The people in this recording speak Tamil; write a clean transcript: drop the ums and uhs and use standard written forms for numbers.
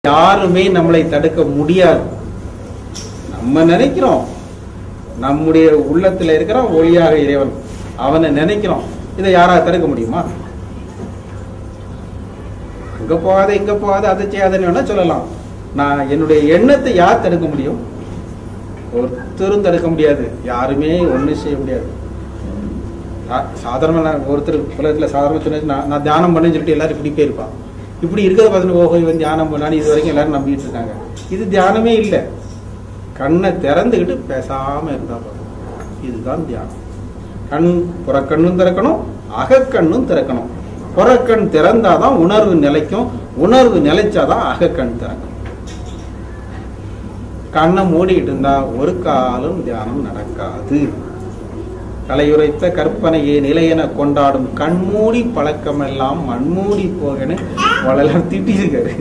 யாருமே நம்மளை தடுக்க முடியாது. நம்ம நினைக்கிறோம், நம்முடைய உள்ளத்துல இருக்கிற ஒளியாக இறைவன், அவனை நினைக்கிறோம். இதை யாரா தடுக்க முடியுமா? அங்க போகாத இங்க போகாத அதை செய்யாதன்னு வேணா சொல்லலாம். நான் என்னுடைய எண்ணத்தை யார் தடுக்க முடியும்? ஒருத்தரும் தடுக்க முடியாது. யாருமே ஒன்றும் செய்ய முடியாது. சாதாரண ஒருத்தர் உலகத்தில் சாதாரண சொன்னா நான் தியானம் பண்ணேன்னு சொல்லிட்டு எல்லாரும் இப்படி போயிருப்பான். இப்படி இருக்கிறத பார்த்துட்டு ஓஹோ இவன் தியானம் பண்ணான்னு இது வரைக்கும் எல்லாரும் நம்பிட்டு இருக்காங்க. இது தியானமே இல்லை. கண்ணை திறந்துக்கிட்டு பேசாம இருந்தா போதும். இதுதான் தியானம். கண் புறக்கண்ணும் திறக்கணும், அகக்கண்ணும் திறக்கணும். புறக்கண் திறந்தாதான் உணர்வு நிலைக்கும், உணர்வு நிலைச்சாதான் அகக்கண் திறக்கும். கண்ணை மூடிட்டு இருந்தா ஒரு காலம் தியானம் நடக்காது. கலையுரைத்த கற்பனையே நிலையென கொண்டாடும் கண்மூடி பழக்கமெல்லாம் மண்மூடி போகன்னு வளலாம் திட்டிருக்காரு.